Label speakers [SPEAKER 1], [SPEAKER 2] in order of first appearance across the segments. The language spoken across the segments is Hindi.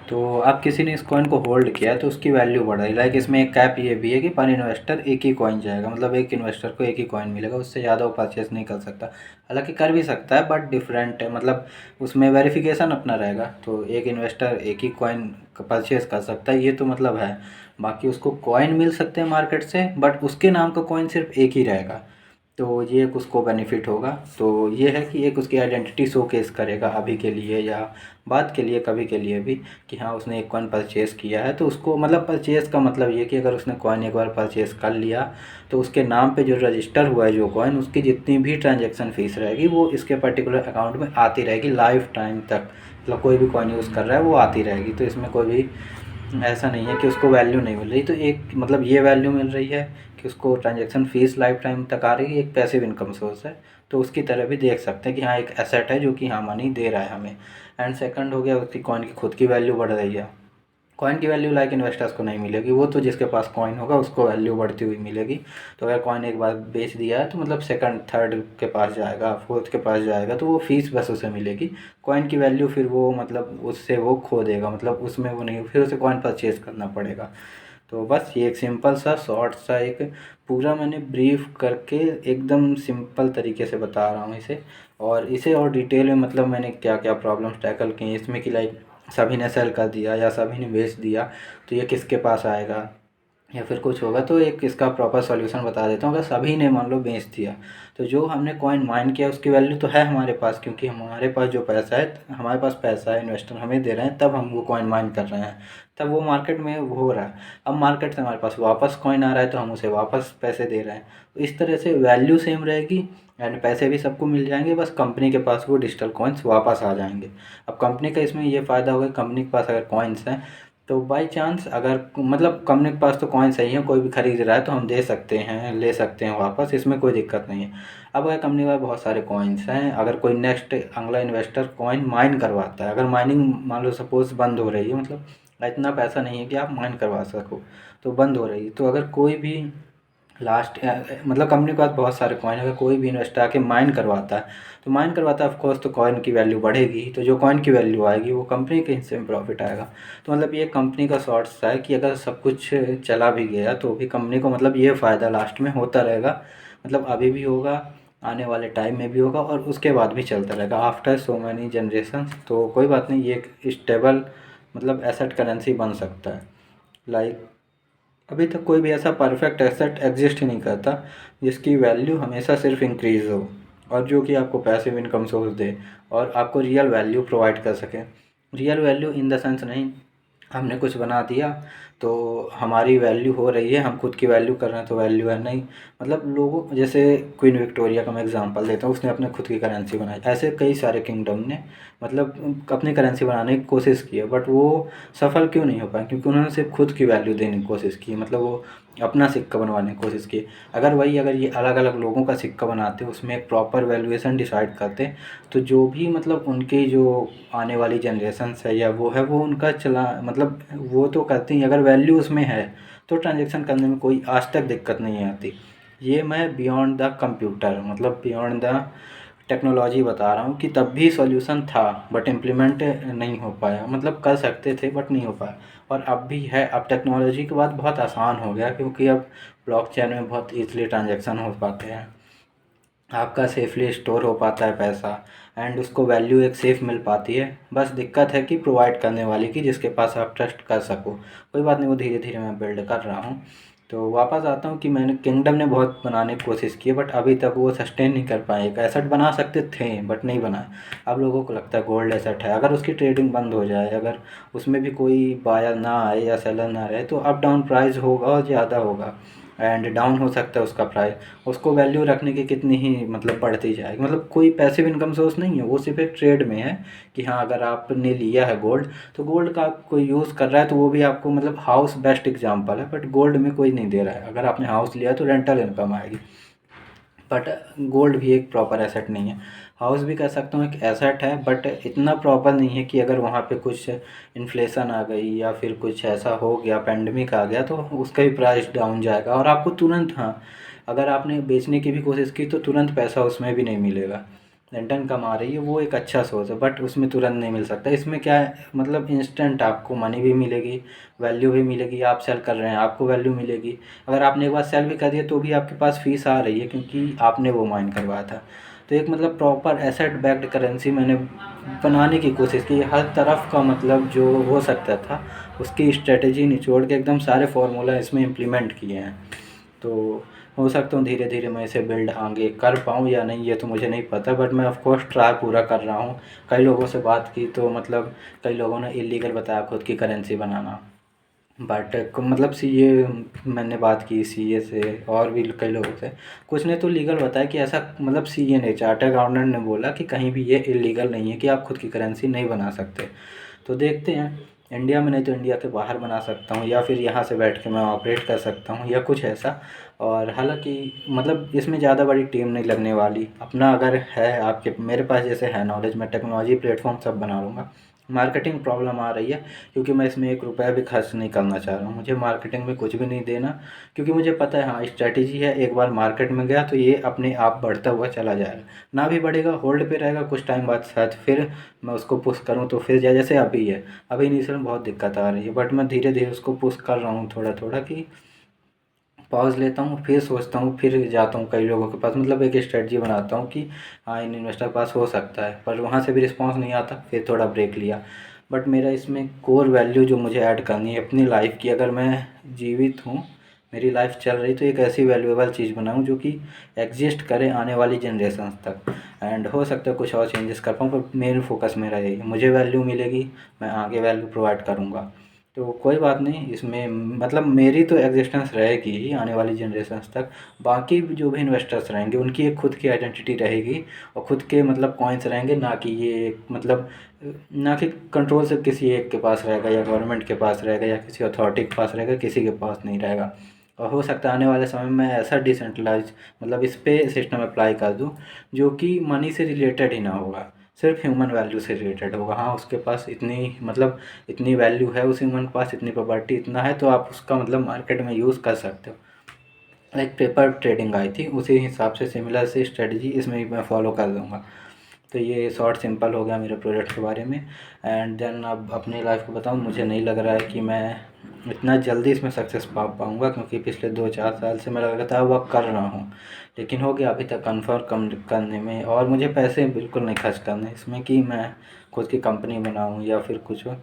[SPEAKER 1] तो अब किसी ने इस कॉइन को होल्ड किया है तो उसकी वैल्यू बढ़ रही है। लाइक इसमें एक कैप ये भी है कि पर इन्वेस्टर एक ही कॉइन जाएगा, मतलब एक इन्वेस्टर को एक ही कॉइन मिलेगा, उससे ज़्यादा वो परचेस नहीं कर सकता। हालांकि कर भी सकता है बट डिफरेंट है, मतलब उसमें वेरिफिकेशन अपना रहेगा। तो एक इन्वेस्टर एक ही कॉइन परचेस कर सकता है, ये तो मतलब है। बाकी उसको कॉइन मिल सकते हैं मार्केट से, बट उसके नाम का कॉइन सिर्फ एक ही रहेगा। तो ये एक उसको बेनिफिट होगा। तो ये है कि एक उसकी आइडेंटिटी शोकेस करेगा अभी के लिए या बाद के लिए, कभी के लिए भी, कि हाँ उसने एक कॉइन परचेज़ किया है। तो उसको मतलब परचेज़ का मतलब ये कि अगर उसने कॉइन एक बार परचेज़ कर लिया तो उसके नाम पे जो रजिस्टर हुआ है जो कॉइन, उसकी जितनी भी ट्रांजैक्शन फ़ीस रहेगी वो इसके पर्टिकुलर अकाउंट में आती रहेगी लाइफ टाइम तक। मतलब कोई भी कॉइन यूज़ कर रहा है वो आती रहेगी। तो इसमें कोई भी ऐसा नहीं है कि उसको वैल्यू नहीं मिल रही। तो एक मतलब ये वैल्यू मिल रही है कि उसको ट्रांजैक्शन फ़ीस लाइफ टाइम तक आ रही है, एक पैसिव इनकम सोर्स है। तो उसकी तरह भी देख सकते हैं कि हाँ एक एसेट है जो कि हाँ मनी दे रहा है हमें। एंड सेकंड हो गया उसकी कॉइन की खुद की वैल्यू बढ़ रही है। कॉइन की वैल्यू लाइक इन्वेस्टर्स को नहीं मिलेगी, वो तो जिसके पास कॉइन होगा उसको वैल्यू बढ़ती हुई मिलेगी। तो अगर कॉइन एक बार बेच दिया है तो मतलब सेकंड थर्ड के पास जाएगा, फोर्थ के पास जाएगा, तो वो फीस बस उसे मिलेगी। कॉइन की वैल्यू फिर वो मतलब उससे वो खो देगा, मतलब उसमें वो नहीं, फिर उसे कॉइन परचेज़ करना पड़ेगा। तो बस ये एक सिंपल सा शॉर्ट सा एक पूरा मैंने ब्रीफ करके एकदम सिंपल तरीके से बता रहा हूँ इसे। और इसे और डिटेल में मतलब मैंने क्या क्या प्रॉब्लम्स टैकल की हैं इसमें, कि लाइक सभी ने सेल कर दिया या सभी ने बेच दिया तो ये किसके पास आएगा या फिर कुछ होगा। तो एक इसका प्रॉपर सॉल्यूशन बता देता हूँ। अगर सभी ने मान लो बेच दिया तो जो हमने कॉइन माइन किया उसकी वैल्यू तो है हमारे पास, क्योंकि हमारे पास जो पैसा है, हमारे पास पैसा है, इन्वेस्टर हमें दे रहे हैं, तब हम वो कॉइन माइन कर रहे हैं, तब वो मार्केट में वो हो रहा है। अब मार्केट से हमारे पास वापस कॉइन आ रहा है तो हम उसे वापस पैसे दे रहे हैं। तो इस तरह से वैल्यू सेम रहेगी एंड पैसे भी सबको मिल जाएंगे, बस कंपनी के पास वो डिजिटल कॉइन्स वापस आ जाएंगे। अब कंपनी का इसमें ये फ़ायदा होगा, कंपनी के पास अगर कॉइन्स हैं तो बाई चांस अगर मतलब कंपनी के पास तो कॉइन सही है, कोई भी खरीद रहा है तो हम दे सकते हैं, ले सकते हैं वापस, इसमें कोई दिक्कत नहीं है। अब अगर कंपनी के पास बहुत सारे कॉइन्स हैं, अगर कोई नेक्स्ट अगला इन्वेस्टर कॉइन माइन करवाता है, अगर माइनिंग मान लो सपोज बंद हो रही है, मतलब इतना पैसा नहीं है कि आप माइन करवा सको, तो बंद हो रही है, तो अगर कोई भी लास्ट मतलब कंपनी के पास बहुत सारे कॉइन, अगर कोई भी इन्वेस्टर आके माइन करवाता है तो माइन करवाता है ऑफकोर्स, तो कॉइन की वैल्यू बढ़ेगी, तो जो कॉइन की वैल्यू आएगी वो कंपनी के हिस्से में प्रॉफिट आएगा। तो मतलब ये कंपनी का शॉर्ट सा है कि अगर सब कुछ चला भी गया तो भी कंपनी को मतलब ये फ़ायदा लास्ट में होता रहेगा, मतलब अभी भी होगा, आने वाले टाइम में भी होगा और उसके बाद भी चलता रहेगा आफ्टर सो मैनी जनरेशन। तो कोई बात नहीं, ये एक स्टेबल मतलब एसेट करेंसी बन सकता है। लाइक अभी तक कोई भी ऐसा परफेक्ट एसेट एग्जिस्ट ही नहीं करता जिसकी वैल्यू हमेशा सिर्फ इंक्रीज़ हो और जो कि आपको पैसिव इनकम सोर्स दे और आपको रियल वैल्यू प्रोवाइड कर सके। Real value in the sense नहीं, हमने कुछ बना दिया तो हमारी वैल्यू हो रही है, हम खुद की वैल्यू कर रहे हैं तो वैल्यू है नहीं। मतलब लोगों जैसे क्वीन विक्टोरिया का मैं एग्जांपल देता हूँ, उसने अपने खुद की करेंसी बनाई, ऐसे कई सारे किंगडम ने मतलब अपनी करेंसी बनाने की कोशिश की है, बट वो सफल क्यों नहीं हो पाए, क्योंकि उन्होंने सिर्फ खुद की वैल्यू देने की कोशिश की, मतलब वो अपना सिक्का बनवाने की कोशिश की। अगर ये अलग अलग लोगों का सिक्का बनाते, उसमें एक प्रॉपर वैल्यूएशन डिसाइड करते, तो जो भी मतलब उनकी जो आने वाली जनरेशन्स है या वो है वो उनका चला मतलब वो तो करते ही, अगर वैल्यू उसमें है तो ट्रांजेक्शन करने में कोई आज तक दिक्कत नहीं आती। ये मैं बियॉन्ड द कंप्यूटर मतलब बियॉन्ड द टेक्नोलॉजी बता रहा हूँ कि तब भी सॉल्यूशन था बट इम्प्लीमेंट नहीं हो पाया, मतलब कर सकते थे बट नहीं हो पाया। और अब भी है, अब टेक्नोलॉजी के बाद बहुत आसान हो गया, क्योंकि अब ब्लॉकचेन में बहुत ईज़िली ट्रांजैक्शन हो पाते हैं, आपका सेफली स्टोर हो पाता है पैसा एंड उसको वैल्यू एक सेफ मिल पाती है। बस दिक्कत है कि प्रोवाइड करने वाले की, जिसके पास आप ट्रस्ट कर सको। कोई बात नहीं, वो धीरे धीरे मैं बिल्ड कर रहा हूँ। तो वापस आता हूँ कि मैंने किंगडम ने बहुत बनाने की कोशिश की है बट अभी तक वो सस्टेन नहीं कर पाए। एक एसेट बना सकते थे बट नहीं बनाए। अब लोगों को लगता है गोल्ड एसेट है, अगर उसकी ट्रेडिंग बंद हो जाए, अगर उसमें भी कोई बायर ना आए या सेलर ना रहे तो अप डाउन प्राइस होगा और ज़्यादा होगा एंड डाउन हो सकता है उसका प्राइस। उसको वैल्यू रखने की कितनी ही मतलब बढ़ती जाएगी, मतलब कोई पैसिव इनकम सोर्स नहीं है, वो सिर्फ एक ट्रेड में है कि हाँ अगर आपने लिया है गोल्ड तो गोल्ड का कोई यूज़ कर रहा है तो वो भी आपको मतलब हाउस बेस्ट एग्जांपल है, बट गोल्ड में कोई नहीं दे रहा है। अगर आपने हाउस लिया तो रेंटल इनकम आएगी, बट गोल्ड भी एक प्रॉपर एसेट नहीं है। हाउस भी कह सकता हूँ एक एसेट है बट इतना प्रॉपर नहीं है कि अगर वहाँ पे कुछ इन्फ्लेशन आ गई या फिर कुछ ऐसा हो गया, पेंडेमिक आ गया, तो उसका भी प्राइस डाउन जाएगा और आपको तुरंत, हाँ अगर आपने बेचने की भी कोशिश की तो तुरंत पैसा उसमें भी नहीं मिलेगा। रिटर्न कमा रही है, वो एक अच्छा सोर्स है, बट उसमें तुरंत नहीं मिल सकता। इसमें क्या है, मतलब इंस्टेंट आपको मनी भी मिलेगी, वैल्यू भी मिलेगी। आप सेल कर रहे हैं, आपको वैल्यू मिलेगी। अगर आपने एक बार सेल भी कर दिया तो भी आपके पास फीस आ रही है, क्योंकि आपने वो माइन करवाया था। तो एक मतलब प्रॉपर एसेट बैक्ड करेंसी मैंने बनाने की कोशिश की, हर तरफ का मतलब जो हो सकता था उसकी स्ट्रेटेजी निचोड़ के एकदम सारे फार्मूला इसमें इम्प्लीमेंट किए हैं। तो हो सकता हूँ धीरे धीरे मैं इसे बिल्ड आगे कर पाऊँ या नहीं, ये तो मुझे नहीं पता, बट मैं ऑफ कोर्स ट्राई पूरा कर रहा हूँ। कई लोगों से बात की तो मतलब कई लोगों ने इलीगल बताया खुद की करेंसी बनाना, बट मतलब सीए, मैंने बात की सीए से और भी कई लोगों से, कुछ ने तो लीगल बताया कि ऐसा, मतलब सीए ने, चार्टर अकाउंटेंट ने बोला कि कहीं भी ये इलीगल नहीं है कि आप खुद की करेंसी नहीं बना सकते। तो देखते हैं, इंडिया में नहीं तो इंडिया के बाहर बना सकता हूँ, या फिर यहाँ से बैठ के मैं ऑपरेट कर सकता हूँ या कुछ ऐसा। और हालांकि मतलब इसमें ज़्यादा बड़ी टीम नहीं लगने वाली। अपना अगर है आपके, मेरे पास जैसे है नॉलेज, मैं टेक्नोलॉजी प्लेटफॉर्म सब बना लूँगा। मार्केटिंग प्रॉब्लम आ रही है, क्योंकि मैं इसमें एक रुपया भी खर्च नहीं करना चाह रहा हूँ। मुझे मार्केटिंग में कुछ भी नहीं देना, क्योंकि मुझे पता है हाँ स्ट्रैटेजी है, एक बार मार्केट में गया तो ये अपने आप बढ़ता हुआ चला जाएगा। ना भी बढ़ेगा, होल्ड पे रहेगा, कुछ टाइम बाद शायद फिर मैं उसको पुश करूँ तो फिर जाए, जैसे अभी है। अभी इनिशियल में बहुत दिक्कत आ रही है, बट मैं धीरे धीरे उसको पुश कर रहा हूँ थोड़ा थोड़ा, कि पॉज़ लेता हूँ, फिर सोचता हूँ, फिर जाता हूँ कई लोगों के पास, मतलब एक स्ट्रेटजी बनाता हूँ कि हाँ इन इन्वेस्टर के पास हो सकता है, पर वहाँ से भी रिस्पॉन्स नहीं आता, फिर थोड़ा ब्रेक लिया। बट मेरा इसमें कोर वैल्यू जो मुझे ऐड करनी है अपनी लाइफ की, अगर मैं जीवित हूँ, मेरी लाइफ चल रही, तो एक ऐसी वैल्यूएबल चीज़ बनाऊँ जो कि एग्जिस्ट करे आने वाली जनरेशन्स तक। एंड हो सकता है कुछ और चेंजेस कर पाऊँ, पर मेन फोकस मेरा यही है, मुझे वैल्यू मिलेगी, मैं आगे वैल्यू प्रोवाइड करूँगा। तो कोई बात नहीं, इसमें मतलब मेरी तो एग्जिस्टेंस रहेगी ही आने वाली जनरेशन्स तक। बाकी जो भी इन्वेस्टर्स रहेंगे उनकी एक खुद की आइडेंटिटी रहेगी, और खुद के मतलब कॉइन्स रहेंगे, ना कि ये मतलब ना कि कंट्रोल सिर्फ किसी एक के पास रहेगा, या गवर्नमेंट के पास रहेगा, या किसी अथॉरिटी के पास रहेगा, किसी के पास नहीं रहेगा। और हो सकता है आने वाले समय में ऐसा डिसेंट्रलाइज, मतलब इस पे सिस्टम अप्लाई कर दूँ जो कि मनी से रिलेटेड ही ना होगा, सिर्फ ह्यूमन वैल्यू से रिलेटेड होगा। हाँ उसके पास इतनी मतलब इतनी वैल्यू है, उस ह्यूमन के पास इतनी प्रॉपर्टी इतना है, तो आप उसका मतलब मार्केट में यूज़ कर सकते हो। लाइक पेपर ट्रेडिंग आई थी, उसी हिसाब से सिमिलर से स्ट्रेटजी इसमें भी मैं फॉलो कर दूँगा। तो ये शॉर्ट सिंपल हो गया मेरे प्रोजेक्ट के बारे में। एंड देन अब अपनी लाइफ को बताऊँ, मुझे नहीं लग रहा है कि मैं इतना जल्दी इसमें सक्सेस पा पाऊँगा, क्योंकि पिछले 2-4 साल से मैं लगातार वर्क कर रहा हूँ, लेकिन हो गया अभी तक कन्फर्म कम करने में। और मुझे पैसे बिल्कुल नहीं खर्च करने इसमें कि मैं खुद की कंपनी बनाऊँ या फिर कुछ हो,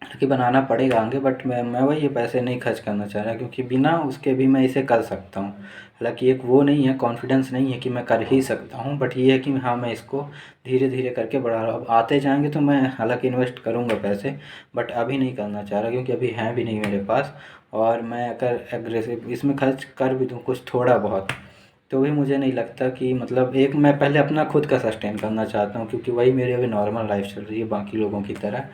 [SPEAKER 1] कि बनाना पड़ेगा आगे, बट मैं वही ये पैसे नहीं खर्च करना चाह रहा, क्योंकि बिना उसके भी मैं इसे कर सकता हूँ। हालांकि एक वो नहीं है, कॉन्फिडेंस नहीं है कि मैं कर ही सकता हूँ, बट ये है कि हाँ मैं इसको धीरे धीरे करके बढ़ा रहा हूँ। अब आते जाएंगे तो मैं हालांकि इन्वेस्ट करूँगा पैसे, बट अभी नहीं करना चाह रहा, क्योंकि अभी हैं भी नहीं मेरे पास। और मैं अगर एग्रेसिव इसमें खर्च कर भी दूँ कुछ थोड़ा बहुत, तो भी मुझे नहीं लगता कि मतलब, एक मैं पहले अपना खुद का सस्टेन करना चाहता हूँ, क्योंकि वही मेरी अभी नॉर्मल लाइफ चल रही है बाकी लोगों की तरह।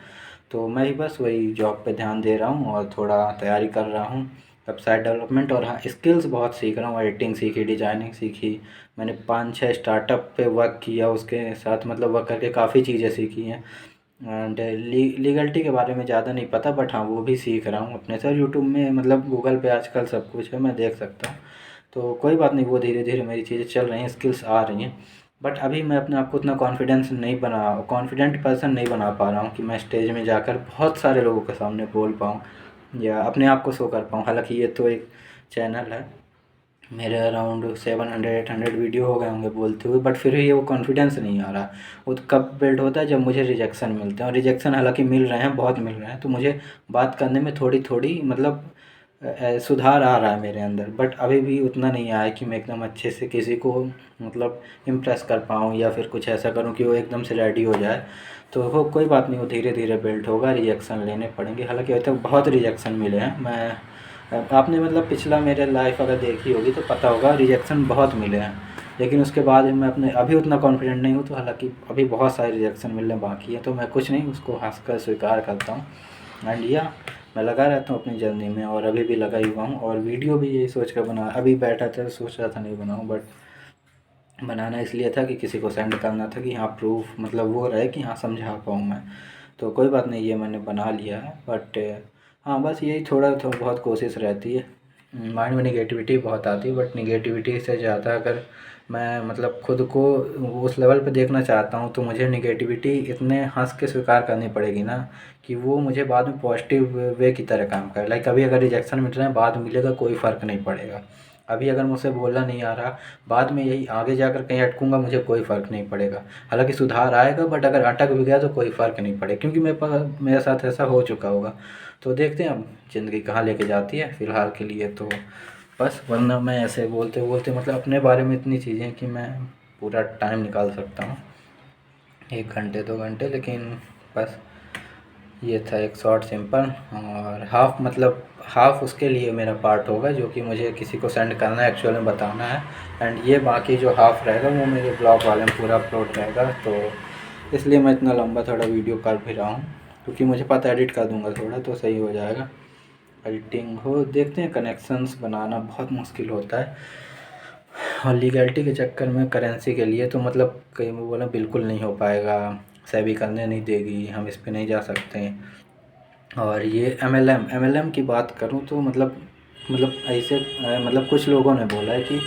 [SPEAKER 1] तो मैं ही बस वही जॉब पे ध्यान दे रहा हूँ और थोड़ा तैयारी कर रहा हूँ, वेबसाइट डेवलपमेंट। और हाँ स्किल्स बहुत सीख रहा हूँ, एडिटिंग सीखी, डिजाइनिंग सीखी। मैंने 5-6 स्टार्टअप पे वर्क किया, उसके साथ मतलब वर्क करके काफ़ी चीज़ें सीखी हैं। एंड लीगलिटी के बारे में ज़्यादा नहीं पता, बट हाँ वो भी सीख रहा हूँ अपने से। यूट्यूब में मतलब गूगल पे आजकल सब कुछ है, मैं देख सकता हूँ। तो कोई बात नहीं, वो धीरे धीरे मेरी चीज़ें चल रही हैं, स्किल्स आ रही हैं। बट अभी मैं अपने आप को उतना कॉन्फिडेंट पर्सन नहीं बना पा रहा हूँ कि मैं स्टेज में जाकर बहुत सारे लोगों के सामने बोल पाऊँ या अपने आप को शो कर पाऊँ। हालांकि ये तो एक चैनल है, मेरे अराउंड 700-800 वीडियो हो गए होंगे बोलते हुए, बट फिर भी ये वो कॉन्फिडेंस नहीं आ रहा। वो तो कब बिल्ड होता है जब मुझे रिजेक्शन मिलते हैं, और रिजेक्शन हालांकि मिल रहे हैं, बहुत मिल रहे हैं, तो मुझे बात करने में थोड़ी थोड़ी मतलब सुधार आ रहा है मेरे अंदर। बट अभी भी उतना नहीं आया है कि मैं एकदम अच्छे से किसी को मतलब इम्प्रेस कर पाऊँ, या फिर कुछ ऐसा करूँ कि वो एकदम से रेडी हो जाए। तो वो कोई बात नहीं, वो धीरे धीरे बिल्ड होगा, रिजेक्शन लेने पड़ेंगे। हालांकि अभी तक बहुत रिजेक्शन मिले हैं। आपने मतलब पिछला मेरे लाइफ अगर देखी होगी तो पता होगा, रिजेक्शन बहुत मिले हैं, लेकिन उसके बाद मैं अपने अभी उतना कॉन्फिडेंट नहीं हूँ। तो हालांकि अभी बहुत सारे रिजेक्शन मिलने बाकी हैं, तो मैं कुछ नहीं, उसको हंस कर स्वीकार करता हूँ। एंड या मैं लगा रहता हूँ अपनी जर्नी में, और अभी भी लगा ही हुआ हूँ। और वीडियो भी यही सोच कर बना, अभी बैठा था सोच रहा था नहीं बनाऊँ, बट बनाना इसलिए था कि किसी को सेंड करना था कि हाँ प्रूफ मतलब वो रहे कि हाँ समझा पाऊँ मैं। तो कोई बात नहीं, ये मैंने बना लिया है। बट हाँ बस यही थोड़ा थोड़ा बहुत कोशिश रहती है। माइंड में निगेटिविटी बहुत आती है, बट निगेटिविटी से ज़्यादा अगर मैं मतलब खुद को उस लेवल पे देखना चाहता हूँ, तो मुझे निगेटिविटी इतने हँस के स्वीकार करनी पड़ेगी ना कि वो मुझे बाद में पॉजिटिव वे की तरह काम करे। लाइक अभी अगर रिजेक्शन मिल रहा है, बाद में मिलेगा, कोई फ़र्क नहीं पड़ेगा। अभी अगर मुझसे बोलना नहीं आ रहा, बाद में यही आगे जाकर कहीं अटकूँगा, मुझे कोई फ़र्क नहीं पड़ेगा। हालाँकि सुधार आएगा, बट अगर अटक भी गया तो कोई फ़र्क नहीं पड़ेगा, क्योंकि मेरे साथ ऐसा हो चुका होगा। तो देखते हैं अब ज़िंदगी कहाँ लेके जाती है। फ़िलहाल के लिए तो बस, वरना मैं ऐसे बोलते बोलते मतलब अपने बारे में इतनी चीज़ें कि मैं पूरा टाइम निकाल सकता हूँ, 1 घंटे 2 घंटे। लेकिन बस ये था एक शॉर्ट सिंपल, और हाफ मतलब हाफ उसके लिए मेरा पार्ट होगा जो कि मुझे किसी को सेंड करना है, एक्चुअल में बताना है। एंड ये बाकी जो हाफ रहेगा वो मेरे ब्लॉग वाले में पूरा अपलोड रहेगा। तो इसलिए मैं इतना लंबा थोड़ा वीडियो कर भी रहा हूँ, क्योंकि मुझे पता है एडिट कर दूँगा थोड़ा तो सही हो जाएगा। एडिटिंग हो, देखते हैं। कनेक्शंस बनाना बहुत मुश्किल होता है, और लीगैलिटी के चक्कर में करेंसी के लिए तो मतलब कहीं वो बोला बिल्कुल नहीं हो पाएगा, सेबी करने नहीं देगी, हम इस पे नहीं जा सकते। और ये एमएलएम की बात करूँ तो मतलब ऐसे मतलब कुछ लोगों ने बोला है कि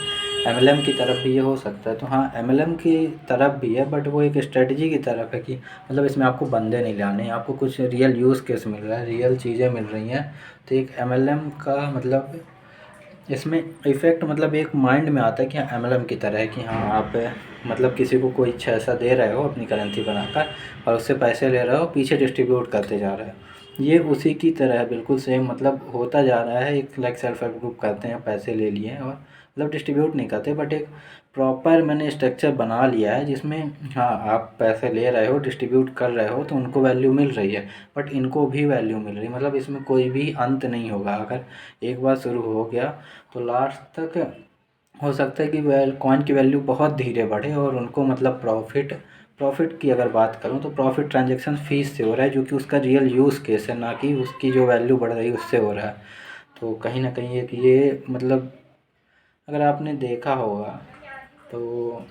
[SPEAKER 1] एमएलएम की तरफ भी ये हो सकता है। तो हाँ, एमएलएम की तरफ भी है, बट वो एक स्ट्रेटजी की तरफ है कि मतलब इसमें आपको बंदे नहीं लाने, आपको कुछ रियल यूज़ केस मिल रहा है, रियल चीज़ें मिल रही हैं। तो एक एमएलएम का मतलब इसमें इफ़ेक्ट मतलब एक माइंड में आता है कि हाँ एमएलएम की तरह है कि हाँ आप मतलब किसी को कोई पैसा दे रहे हो अपनी करेंसी बनाकर, और उससे पैसे ले रहे हो, पीछे डिस्ट्रीब्यूट करते जा रहे हो। ये उसी की तरह है, बिल्कुल सेम मतलब होता जा रहा है। एक लाइक सेल्फ हेल्प ग्रुप करते हैं, पैसे ले लिए और मतलब डिस्ट्रीब्यूट नहीं करते, बट एक प्रॉपर मैंने स्ट्रक्चर बना लिया है जिसमें हाँ आप पैसे ले रहे हो, डिस्ट्रीब्यूट कर रहे हो, तो उनको वैल्यू मिल रही है, बट इनको भी वैल्यू मिल रही है। मतलब इसमें कोई भी अंत नहीं होगा। अगर एक बार शुरू हो गया तो लास्ट तक हो सकता है कि कॉइन की वैल्यू बहुत धीरे बढ़े, और उनको मतलब प्रॉफिट की अगर बात करूँ तो प्रॉफिट ट्रांजैक्शन फ़ीस से हो रहा है, जो कि उसका रियल यूज़ केस है, ना कि उसकी जो वैल्यू बढ़ रही है उससे हो रहा है। तो कहीं ना कहीं एक ये मतलब अगर आपने देखा होगा तो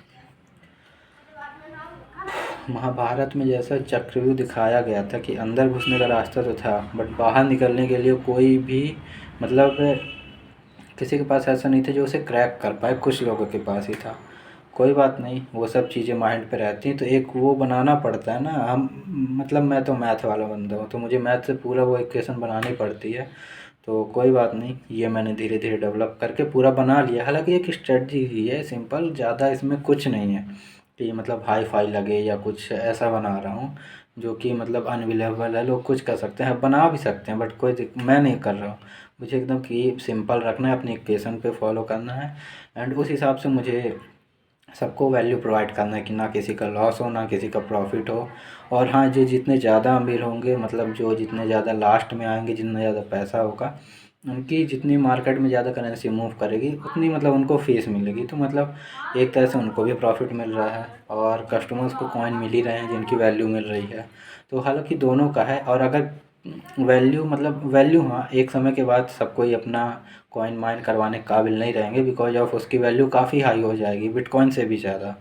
[SPEAKER 1] महाभारत में जैसा चक्रव्यूह दिखाया गया था कि अंदर घुसने का रास्ता तो था, बट बाहर निकलने के लिए कोई भी मतलब किसी के पास ऐसा नहीं था जो उसे क्रैक कर पाए, कुछ लोगों के पास ही था। कोई बात नहीं, वो सब चीज़ें माइंड पे रहती हैं, तो एक वो बनाना पड़ता है ना। हम मतलब मैं तो मैथ वाला बंदा हूँ, तो मुझे मैथ से पूरा वो इक्वेशन बनानी पड़ती है। तो कोई बात नहीं, ये मैंने धीरे धीरे डेवलप करके पूरा बना लिया। हालांकि एक स्ट्रेटजी ही है सिंपल, ज़्यादा इसमें कुछ नहीं है कि मतलब हाई फाई लगे या कुछ ऐसा बना रहा हूँ जो कि मतलब अनबिलीवेबल है। लोग कुछ कर सकते हैं, बना भी सकते हैं, बट मैं नहीं कर रहा हूँ। मुझे एकदम कि सिंपल रखना है, अपनी इक्वेशन पे फॉलो करना है, एंड उस हिसाब से मुझे सबको वैल्यू प्रोवाइड करना है कि ना किसी का लॉस हो, ना किसी का प्रॉफिट हो। और हाँ, जो जितने ज़्यादा अमीर होंगे, मतलब जो जितने ज़्यादा लास्ट में आएंगे, जितना ज़्यादा पैसा होगा, उनकी जितनी मार्केट में ज़्यादा करेंसी मूव करेगी, उतनी मतलब उनको फीस मिलेगी। तो मतलब एक तरह से उनको भी प्रॉफिट मिल रहा है, और कस्टमर्स को कॉइन मिल ही रहे हैं जिनकी वैल्यू मिल रही है। तो हालांकि दोनों का है। और अगर वैल्यू हाँ, एक समय के बाद सब कोई अपना कॉइन माइन करवाने के काबिल नहीं रहेंगे, बिकॉज ऑफ उसकी वैल्यू काफ़ी हाई हो जाएगी, बिटकॉइन से भी ज़्यादा।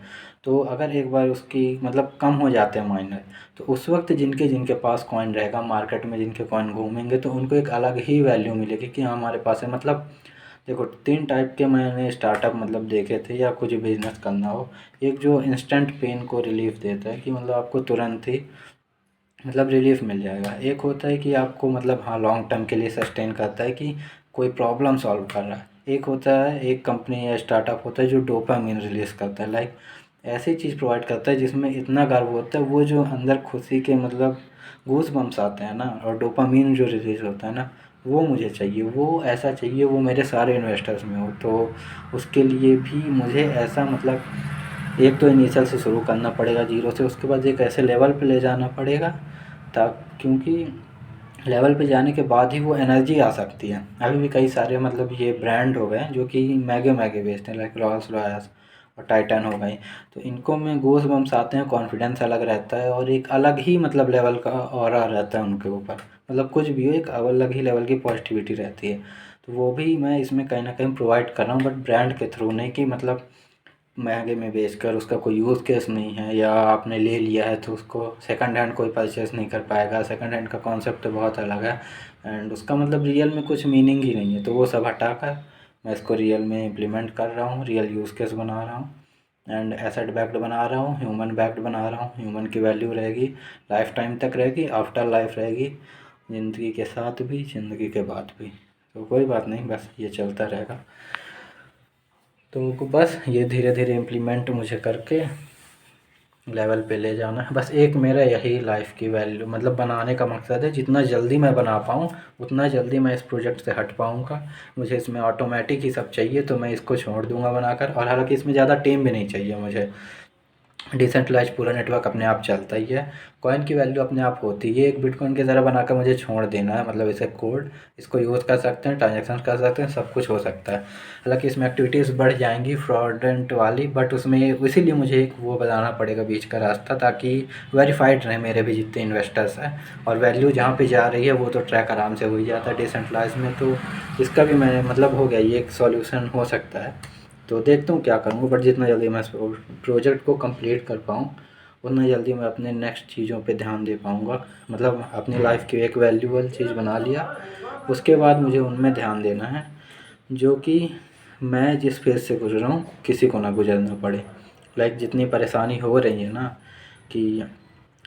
[SPEAKER 1] तो अगर एक बार उसकी मतलब कम हो जाते हैं माइनर, तो उस वक्त जिनके जिनके पास कॉइन रहेगा, मार्केट में जिनके कॉइन घूमेंगे, तो उनको एक अलग ही वैल्यू मिलेगी कि हाँ हमारे पास है। मतलब देखो, 3 टाइप के मैंने स्टार्टअप मतलब देखे थे, या कुछ बिज़नेस करना हो। एक जो इंस्टेंट पेन को रिलीफ़ देता है कि मतलब आपको तुरंत ही मतलब रिलीफ़ मिल जाएगा। एक होता है कि आपको मतलब हाँ लॉन्ग टर्म के लिए सस्टेन करता है कि कोई प्रॉब्लम सॉल्व कर रहा है। एक होता है, एक कंपनी या स्टार्टअप होता है जो डोपामाइन रिलीज़ करता है। लाइक ऐसी चीज़ प्रोवाइड करता है जिसमें इतना गर्व होता है, वो जो अंदर खुशी के मतलब गूज़ बम्प्स आते हैं ना, और डोपामाइन जो रिलीज़ होता है ना, वो मुझे चाहिए। वो ऐसा चाहिए, वो मेरे सारे इन्वेस्टर्स में हो। तो उसके लिए भी मुझे ऐसा मतलब एक तो इनिशियल से शुरू करना पड़ेगा ज़ीरो से, उसके बाद एक ऐसे लेवल पे ले जाना पड़ेगा ता क्योंकि लेवल पे जाने के बाद ही वो एनर्जी आ सकती है। अभी भी कई सारे मतलब ये ब्रांड हो गए जो कि महंगे बेचते हैं, लाइक रॉल्स रॉयस और टाइटन हो गई। तो इनको में गूज़ बम्प्स आते हैं, कॉन्फिडेंस अलग रहता है, और एक अलग ही मतलब लेवल का ऑरा रहता है उनके ऊपर। मतलब कुछ भी हो, एक अलग ही लेवल की पॉजिटिविटी रहती है। तो वो भी मैं इसमें कहीं ना कहीं प्रोवाइड कर रहा हूँ, बट ब्रांड के थ्रू नहीं कि मतलब महंगे में बेचकर उसका कोई यूज़ केस नहीं है, या आपने ले लिया है तो उसको सेकंड हैंड कोई परचेस नहीं कर पाएगा। सेकंड हैंड का कॉन्सेप्ट तो बहुत अलग है, एंड उसका मतलब रियल में कुछ मीनिंग ही नहीं है। तो वो सब हटाकर मैं इसको रियल में इम्प्लीमेंट कर रहा हूँ, रियल यूज़ केस बना रहा हूँ। एंड एसेट बैक्ड बना रहा हूँ, ह्यूमन बैक्ड बना रहा हूँ। ह्यूमन की वैल्यू रहेगी, लाइफ टाइम तक रहेगी, आफ्टर लाइफ रहेगी, ज़िंदगी के साथ भी, ज़िंदगी के बाद भी। तो कोई बात नहीं, बस ये चलता रहेगा। तो बस ये धीरे धीरे इम्प्लीमेंट मुझे करके लेवल पे ले जाना है। बस एक मेरा यही लाइफ की वैल्यू मतलब बनाने का मकसद है, जितना जल्दी मैं बना पाऊँ उतना जल्दी मैं इस प्रोजेक्ट से हट पाऊँगा। मुझे इसमें ऑटोमेटिक ही सब चाहिए, तो मैं इसको छोड़ दूँगा बनाकर। और हालांकि इसमें ज़्यादा टीम भी नहीं चाहिए मुझे, डिसेंट्रलाइज पूरा नेटवर्क अपने आप चलता ही है। कॉइन की वैल्यू अपने आप होती है। एक बिटकॉइन की तरह बनाकर मुझे छोड़ देना है, मतलब इसे कोड, इसको यूज़ कर सकते हैं, ट्रांजेक्शन कर सकते हैं, सब कुछ हो सकता है। हालांकि इसमें एक्टिविटीज़ बढ़ जाएंगी फ्रॉडेंट वाली, बट उसमें इसीलिए मुझे एक वो बनाना पड़ेगा बीच का रास्ता, ताकि वेरीफाइड रहे मेरे भी जितने इन्वेस्टर्स हैं। और वैल्यू जहाँ पे जा रही है वो तो ट्रैक आराम से हो ही जाता है डिसेंट्रलाइज में। तो इसका भी मैंने मतलब हो गया, ये एक सॉल्यूशन हो सकता है। तो देखता हूँ क्या करूँगा, बट जितना जल्दी मैं इस प्रोजेक्ट को कंप्लीट कर पाऊँ उतना जल्दी मैं अपने नेक्स्ट चीज़ों पे ध्यान दे पाऊँगा। मतलब अपनी लाइफ की एक वैल्यूबल चीज़ बना लिया, उसके बाद मुझे उनमें ध्यान देना है जो कि मैं जिस फेज़ से गुजर रहा हूँ किसी को ना गुजरना पड़े। लाइक जितनी परेशानी हो रही है ना, कि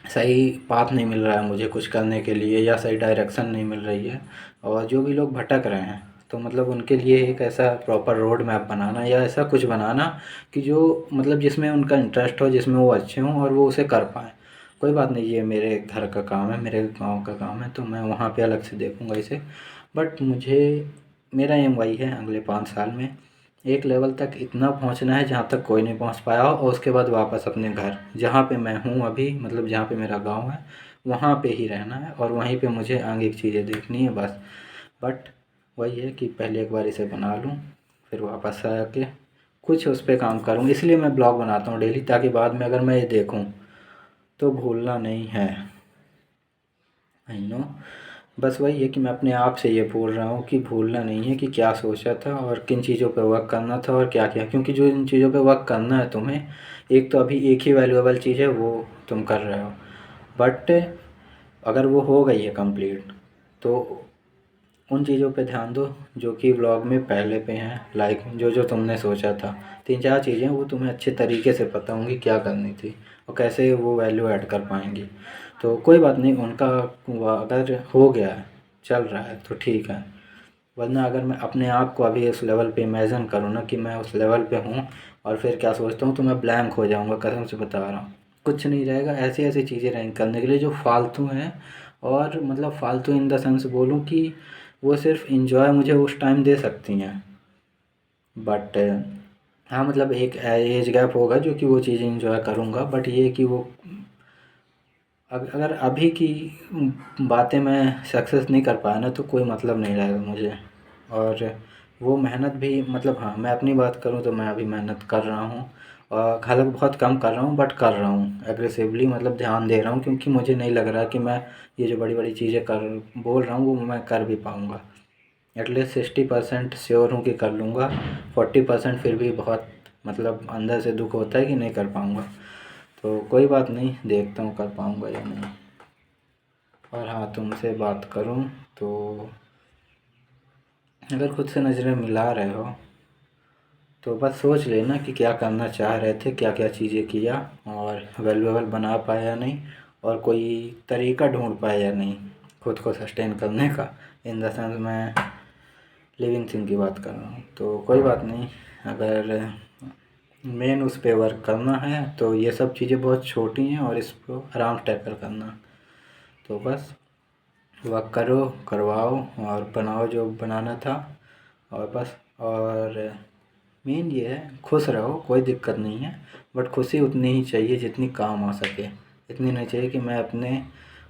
[SPEAKER 1] सही पाथ नहीं मिल रहा है मुझे कुछ करने के लिए, या सही डायरेक्शन नहीं मिल रही है, और जो भी लोग भटक रहे हैं, तो मतलब उनके लिए एक ऐसा प्रॉपर रोड मैप बनाना, या ऐसा कुछ बनाना कि जो मतलब जिसमें उनका इंटरेस्ट हो, जिसमें वो अच्छे हों और वो उसे कर पाएँ। कोई बात नहीं, ये मेरे घर का काम है, मेरे गाँव का काम है, तो मैं वहाँ पे अलग से देखूँगा इसे। बट मुझे, मेरा एम वही है अगले 5 साल में एक लेवल तक इतना पहुंचना है जहां तक कोई नहीं पहुंच पाया हो, और उसके बाद वापस अपने घर जहां पे मैं हूं अभी, मतलब जहां पे मेरा गांव है, वहां पे ही रहना है, और वहीं पे मुझे आगे की चीज़ें देखनी है बस। बट वही है कि पहले एक बार इसे बना लूँ, फिर वापस आके कुछ उस पर काम करूँ। इसलिए मैं ब्लॉग बनाता हूँ डेली, ताकि बाद में अगर मैं ये देखूँ तो भूलना नहीं है। I know. बस वही है कि मैं अपने आप से ये बोल रहा हूँ कि भूलना नहीं है कि क्या सोचा था और किन चीज़ों पे वर्क करना था और क्या किया। क्योंकि जो इन चीज़ों पे वर्क करना है तुम्हें, एक तो अभी एक ही वैल्यूएबल चीज़ है वो तुम कर रहे हो, बट अगर वो हो गई है कंप्लीट तो उन चीज़ों पे ध्यान दो जो कि व्लॉग में पहले पे हैं। लाइक जो जो तुमने सोचा था, 3-4 चीज़ें वो तुम्हें अच्छे तरीके से पता होंगी क्या करनी थी और कैसे वो वैल्यू ऐड कर पाएंगी। तो कोई बात नहीं, उनका अगर हो गया है, चल रहा है तो ठीक है। वरना अगर मैं अपने आप को अभी उस लेवल पे इमेजिन करूँ ना कि मैं उस लेवल पे हूँ और फिर क्या सोचता हूँ, तो मैं ब्लैंक हो जाऊँगा, कसम से बता रहा हूँ। कुछ नहीं रहेगा, ऐसी ऐसी चीज़ें रहेंगी करने के लिए जो फालतू हैं। और मतलब फालतू इन द सेंस बोलूँ कि वो सिर्फ इंजॉय मुझे उस टाइम दे सकती हैं, बट हाँ मतलब एक एज गैप होगा जो कि वो चीज़ें इंजॉय करूँगा। बट ये कि वो अगर अभी की बातें मैं सक्सेस नहीं कर पाया ना, तो कोई मतलब नहीं रहेगा मुझे। और वो मेहनत भी मतलब, हाँ मैं अपनी बात करूँ तो मैं अभी मेहनत कर रहा हूँ, और हालांकि बहुत कम कर रहा हूँ बट कर रहा हूँ एग्रेसिवली, मतलब ध्यान दे रहा हूँ, क्योंकि मुझे नहीं लग रहा कि मैं ये जो बड़ी बड़ी चीज़ें कर बोल रहा हूँ वो मैं कर भी पाऊँगा। एटलीस्ट 60% श्योर हूँ कि कर लूँगा, 40% फिर भी बहुत मतलब अंदर से दुख होता है कि नहीं कर पाऊँगा। तो कोई बात नहीं, देखता हूँ कर पाऊँगा या नहीं। और हाँ, तुमसे बात करूँ तो अगर खुद से नज़रें मिला रहे हो तो बस सोच लेना कि क्या करना चाह रहे थे, क्या क्या चीज़ें किया और वैल्यूएबल बना पाया या नहीं, और कोई तरीका ढूंढ पाया या नहीं खुद को सस्टेन करने का। इन द सेंस मैं लिविंग थिंग की बात कर रहा हूँ। तो कोई बात नहीं, अगर मेन उस पे वर्क करना है तो ये सब चीज़ें बहुत छोटी हैं और इसको आराम से टैकल करना। तो बस वर्क करो, करवाओ और बनाओ जो बनाना था, और बस। और मेन ये है खुश रहो, कोई दिक्कत नहीं है, बट खुशी उतनी ही चाहिए जितनी काम आ सके। इतनी नहीं चाहिए कि मैं अपने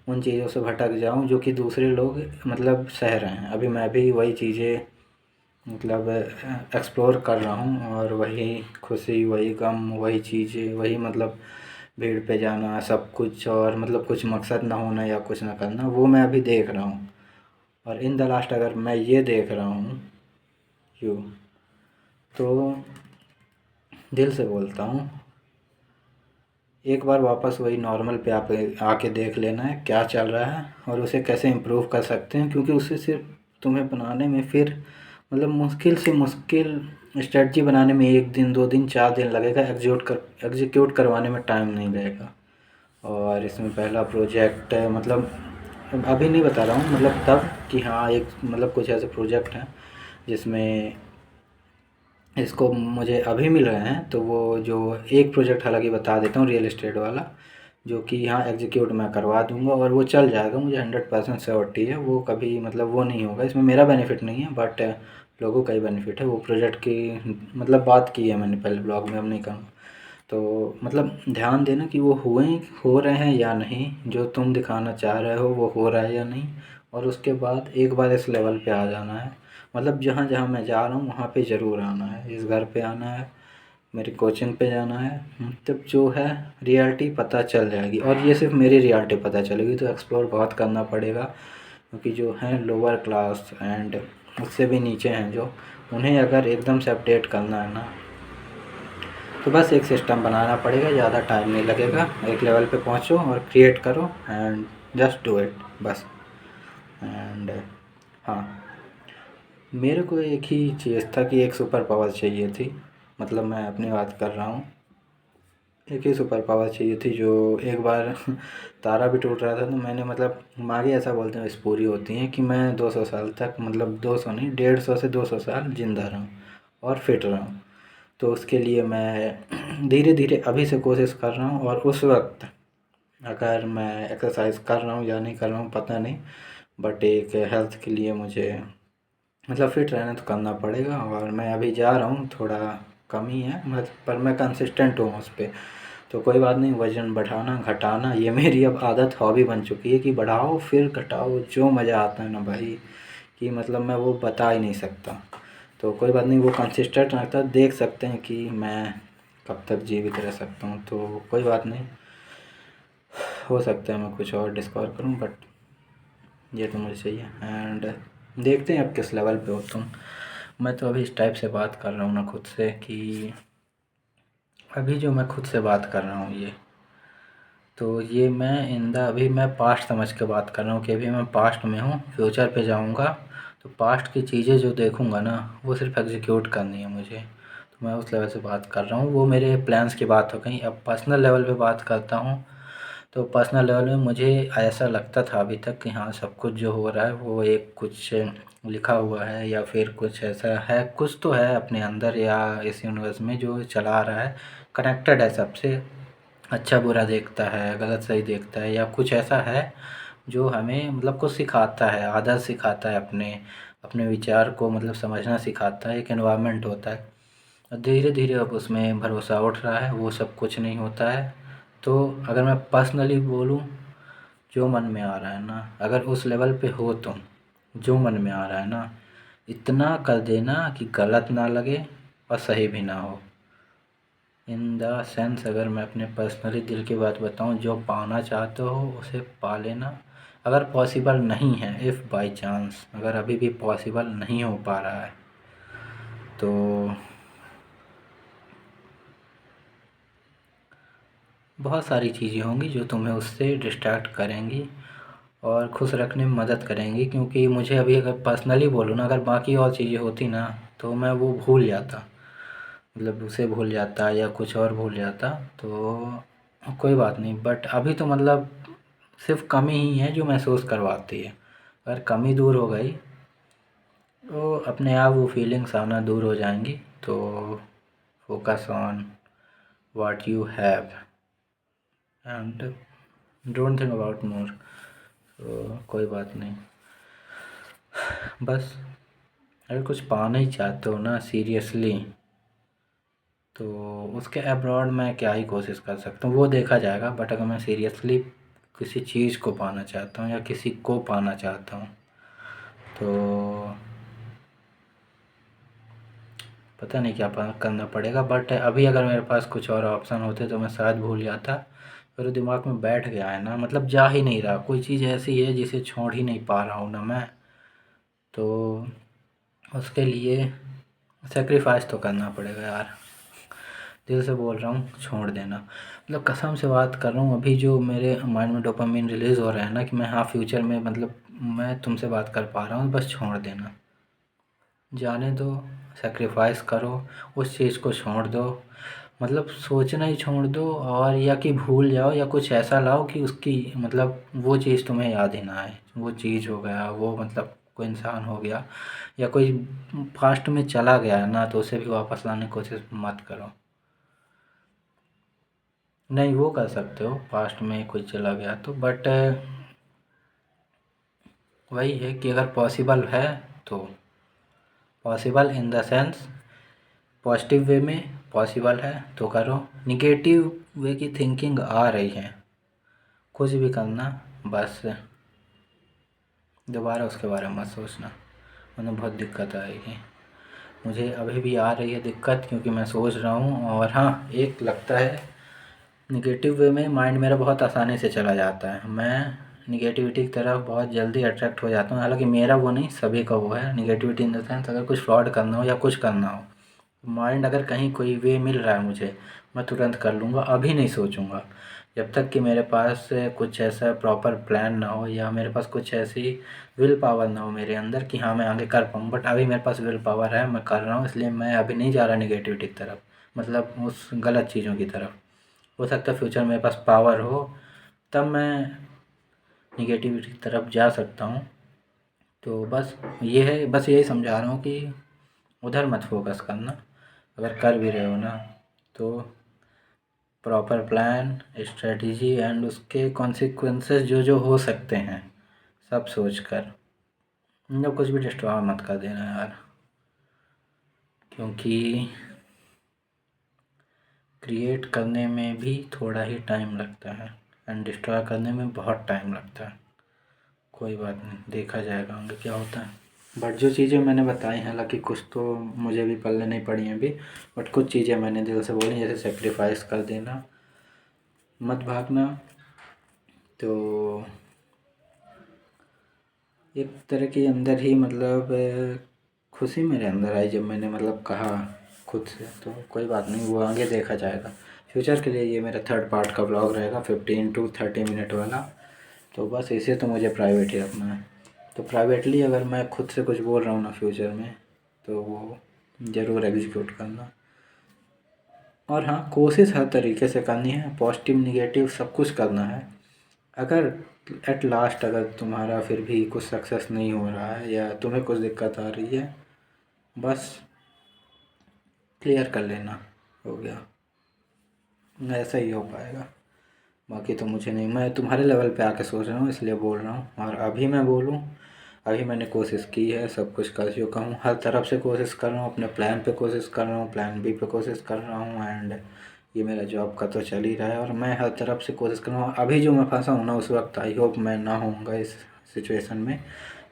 [SPEAKER 1] उन चीज़ों से भटक जाऊं जो कि दूसरे लोग मतलब सह रहे हैं। अभी मैं भी वही चीज़ें मतलब एक्सप्लोर कर रहा हूँ, और वही खुशी, वही गम, वही चीज़ें, वही मतलब भीड़ पे जाना सब कुछ, और मतलब कुछ मकसद ना होना या कुछ ना करना, वो मैं अभी देख रहा हूँ। और इन द लास्ट अगर मैं ये देख रहा हूँ क्यों, तो दिल से बोलता हूँ एक बार वापस वही नॉर्मल पे आप आके देख लेना है क्या चल रहा है और उसे कैसे इम्प्रूव कर सकते हैं, क्योंकि उससे सिर्फ तुम्हें बनाने में फिर मतलब मुश्किल से मुश्किल स्ट्रेटजी बनाने में 1 दिन 2 दिन 4 दिन लगेगा, एग्जीक्यूट करवाने में टाइम नहीं लगेगा। और इसमें पहला प्रोजेक्ट मतलब अभी नहीं बता रहा हूँ, मतलब तब कि हाँ एक मतलब कुछ ऐसे प्रोजेक्ट हैं जिसमें इसको मुझे अभी मिल रहे हैं। तो वो जो एक प्रोजेक्ट हालांकि बता देता हूँ, रियल एस्टेट वाला, जो कि यहाँ एग्जीक्यूट मैं करवा दूंगा और वो चल जाएगा, मुझे 100% श्योरिटी है। वो कभी मतलब वो नहीं होगा, इसमें मेरा बेनिफिट नहीं है बट लोगों का ही बेनिफिट है। वो प्रोजेक्ट की मतलब बात की है मैंने पहले ब्लॉग में, अब नहीं करूँगा। तो मतलब ध्यान देना कि वो हो रहे हैं या नहीं, जो तुम दिखाना चाह रहे हो वो हो रहा है या नहीं। और उसके बाद एक बार इस लेवल पे आ जाना है, मतलब जहाँ जहाँ मैं जा रहा हूँ वहाँ पे ज़रूर आना है, इस घर पे आना है, मेरी कोचिंग पे जाना है। तब जो है रियलिटी पता चल जाएगी, और ये सिर्फ मेरी रियलिटी पता चलेगी। तो एक्सप्लोर बहुत करना पड़ेगा, क्योंकि जो हैं लोअर क्लास एंड उससे भी नीचे हैं जो, उन्हें अगर एकदम से अपडेट करना है ना, तो बस एक सिस्टम बनाना पड़ेगा, ज़्यादा टाइम नहीं लगेगा। एक लेवल पे पहुँचो और क्रिएट करो एंड जस्ट डू इट बस। एंड हाँ, मेरे को एक ही चीज़ था कि एक सुपर पावर चाहिए थी, मतलब मैं अपनी बात कर रहा हूँ। एक ही सुपर पावर चाहिए थी जो एक बार तारा भी टूट रहा था तो मैंने मतलब माँगे ऐसा बोलते हैं, विश पूरी होती हैं कि मैं 200 साल तक, मतलब 200 नहीं 150 से 200 साल ज़िंदा रहूँ और फिट रहूँ। तो उसके लिए मैं धीरे धीरे अभी से कोशिश कर रहा हूँ। और उस वक्त अगर मैं एक्सरसाइज कर रहा हूँ या नहीं कर रहा हूँ पता नहीं, बट एक हेल्थ के लिए मुझे मतलब फिट रहना तो करना पड़ेगा। और मैं अभी जा रहा हूँ, थोड़ा कम ही है मतलब, पर मैं कंसिस्टेंट हूँ उस पर। तो कोई बात नहीं, वज़न बढ़ाना घटाना ये मेरी अब आदत हॉबी बन चुकी है कि बढ़ाओ फिर घटाओ, जो मज़ा आता है ना भाई, कि मतलब मैं वो बता ही नहीं सकता। तो कोई बात नहीं, वो कंसिस्टेंट रहता, देख सकते हैं कि मैं कब तक जीवित रह सकता हूँ। तो कोई बात नहीं, हो सकता है मैं कुछ और डिस्कवर करूँ, बट ये तो मुझे चाहिए। एंड देखते हैं अब किस लेवल पे हो तुम। मैं तो अभी इस टाइप से बात कर रहा हूँ ना खुद से, कि अभी जो मैं खुद से बात कर रहा हूँ ये, तो ये मैं अभी मैं पास्ट समझ के बात कर रहा हूँ कि अभी मैं पास्ट में हूँ, फ्यूचर पे जाऊँगा तो पास्ट की चीज़ें जो देखूँगा ना वो सिर्फ एग्जीक्यूट करनी है मुझे। तो मैं उस लेवल से बात कर रहा हूँ, वो मेरे प्लान्स की बात हो गई। अब पर्सनल लेवल पे बात करता हूँ। तो पर्सनल लेवल में मुझे ऐसा लगता था अभी तक कि हाँ सब कुछ जो हो रहा है वो एक कुछ लिखा हुआ है, या फिर कुछ ऐसा है, कुछ तो है अपने अंदर या इस यूनिवर्स में जो चला रहा है, कनेक्टेड है सबसे, अच्छा बुरा देखता है, गलत सही देखता है, या कुछ ऐसा है जो हमें मतलब कुछ सिखाता है, आदत सिखाता है, अपने अपने विचार को मतलब समझना सिखाता है, एक एनवायरनमेंट होता है। और धीरे धीरे अब उसमें भरोसा उठ रहा है, वो सब कुछ नहीं होता है। तो अगर मैं पर्सनली बोलूँ, जो मन में आ रहा है ना, अगर उस लेवल पे हो तुम, जो मन में आ रहा है ना इतना कर देना कि गलत ना लगे और सही भी ना हो। इन द सेंस, अगर मैं अपने पर्सनली दिल की बात बताऊँ, जो पाना चाहते हो उसे पा लेना। अगर पॉसिबल नहीं है, इफ़ बाई चांस अगर अभी भी पॉसिबल नहीं हो पा रहा है, तो बहुत सारी चीज़ें होंगी जो तुम्हें उससे डिस्ट्रैक्ट करेंगी और खुश रखने में मदद करेंगी। क्योंकि मुझे अभी अगर पर्सनली बोलूँ ना, अगर बाकी और चीज़ें होती ना तो मैं वो भूल जाता, मतलब उसे भूल जाता या कुछ और भूल जाता। तो कोई बात नहीं, बट अभी तो मतलब सिर्फ कमी ही है जो महसूस करवाती है। अगर कमी दूर हो गई तो अपने आप वो फीलिंग्स आना दूर हो जाएंगी। तो focus on what you have and don't think about more. तो कोई बात नहीं, बस अगर कुछ पाना ही चाहते हो ना सीरियसली, तो उसके अब्रॉड मैं क्या ही कोशिश कर सकता हूँ वो देखा जाएगा। बट अगर मैं सीरियसली किसी चीज़ को पाना चाहता हूँ या किसी को पाना चाहता हूँ, तो पता नहीं क्या करना पड़ेगा। बट अभी अगर मेरे पास कुछ और ऑप्शन होते तो मैं शायद भूल जाता। मेरे दिमाग में बैठ गया है ना, मतलब जा ही नहीं रहा, कोई चीज़ ऐसी है जिसे छोड़ ही नहीं पा रहा हूँ ना मैं। तो उसके लिए सेक्रीफाइस तो करना पड़ेगा यार, दिल से बोल रहा हूँ छोड़ देना। मतलब कसम से बात कर रहा हूँ, अभी जो मेरे माइंड में डोपामिन रिलीज़ हो रहा है ना कि मैं हाँ फ्यूचर में मतलब मैं तुमसे बात कर पा रहा हूँ, बस छोड़ देना। जाने दो, सेक्रीफाइस करो, उस चीज़ को छोड़ दो, मतलब सोचना ही छोड़ दो, और या कि भूल जाओ या कुछ ऐसा लाओ कि उसकी मतलब वो चीज़ तुम्हें याद ही ना आए। वो चीज़ हो गया, वो मतलब कोई इंसान हो गया या कोई पास्ट में चला गया है ना, तो उसे भी वापस लाने की कोशिश मत करो। नहीं, वो कर सकते हो, पास्ट में कोई चला गया तो, बट वही है कि अगर पॉसिबल है तो, possible in the sense positive way में पॉसिबल है तो करो। निगेटिव वे की थिंकिंग आ रही है, कुछ भी करना, बस दोबारा उसके बारे में मत सोचना, वरना बहुत दिक्कत आएगी। मुझे अभी भी आ रही है दिक्कत, क्योंकि मैं सोच रहा हूँ। और हाँ, एक लगता है निगेटिव वे में माइंड मेरा बहुत आसानी से चला जाता है, मैं निगेटिविटी की तरफ बहुत जल्दी अट्रैक्ट हो जाता हूँ। हालांकि मेरा वो नहीं, सभी का वो है निगेटिविटी इन द सेंस, अगर कुछ फ्रॉड करना हो या कुछ करना हो, माइंड अगर कहीं कोई वे मिल रहा है मुझे, मैं तुरंत कर लूँगा, अभी नहीं सोचूंगा। जब तक कि मेरे पास कुछ ऐसा प्रॉपर प्लान ना हो, या मेरे पास कुछ ऐसी विल पावर ना हो मेरे अंदर कि हाँ मैं आगे कर पाऊँ। बट अभी मेरे पास विल पावर है, मैं कर रहा हूँ, इसलिए मैं अभी नहीं जा रहा निगेटिविटी की तरफ, मतलब उस गलत चीज़ों की तरफ। हो सकता है फ्यूचर मेरे पास पावर हो, तब मैं निगेटिविटी की तरफ जा सकता हूँ। तो बस ये है, बस यही समझा रहा हूँ कि उधर मत फोकस करना। अगर कर भी रहे हो ना, तो प्रॉपर प्लान, स्ट्रेटजी एंड उसके कॉन्सिक्वेंसेस जो जो हो सकते हैं, सब सोच कर, मतलब कुछ भी डिस्ट्रॉय मत कर देना यार, क्योंकि क्रिएट करने में भी थोड़ा ही टाइम लगता है एंड डिस्ट्रॉय करने में बहुत टाइम लगता है। कोई बात नहीं, देखा जाएगा आगे क्या होता है। बट जो चीज़ें मैंने बताई हैं, हालांकि कुछ तो मुझे भी पल्ले नहीं पड़ी हैं अभी, बट कुछ चीज़ें मैंने दिल से बोली, जैसे सेक्रीफाइस कर देना, मत भागना। तो एक तरह की अंदर ही मतलब खुशी मेरे अंदर आई जब मैंने मतलब कहा खुद से। तो कोई बात नहीं, वो आगे देखा जाएगा। फ्यूचर के लिए ये मेरा थर्ड पार्ट का ब्लॉग रहेगा, 15 to 30 मिनट वाला। तो बस इसे तो मुझे प्राइवेट ही रखना है। तो प्राइवेटली अगर मैं खुद से कुछ बोल रहा हूँ ना फ्यूचर में, तो वो ज़रूर एग्जीक्यूट करना। और हाँ, कोशिश हर तरीके से करनी है, पॉजिटिव निगेटिव सब कुछ करना है। अगर एट लास्ट अगर तुम्हारा फिर भी कुछ सक्सेस नहीं हो रहा है या तुम्हें कुछ दिक्कत आ रही है, बस क्लियर कर लेना, हो गया। ऐसा ही हो पाएगा, बाकी तो मुझे नहीं, मैं तुम्हारे लेवल पे आके सोच रहा हूँ इसलिए बोल रहा हूँ। और अभी मैं बोलूँ, अभी मैंने कोशिश की है, सब कुछ कर चुका हूँ, हर तरफ से कोशिश कर रहा हूँ, अपने प्लान पे कोशिश कर रहा हूँ, प्लान बी पे कोशिश कर रहा हूँ, एंड ये मेरा जॉब का तो चल ही रहा है। और मैं हर तरफ से कोशिश कर रहा हूँ। अभी जो मैं फंसा हूँ ना, उस वक्त आई होप मैं ना होऊंगा इस सिचुएशन में,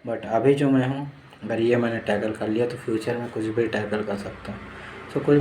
[SPEAKER 1] बट अभी जो मैं हूँ, अगर ये मैंने टैकल कर लिया तो फ्यूचर में कुछ भी टैकल कर सकता हूँ। सो कोई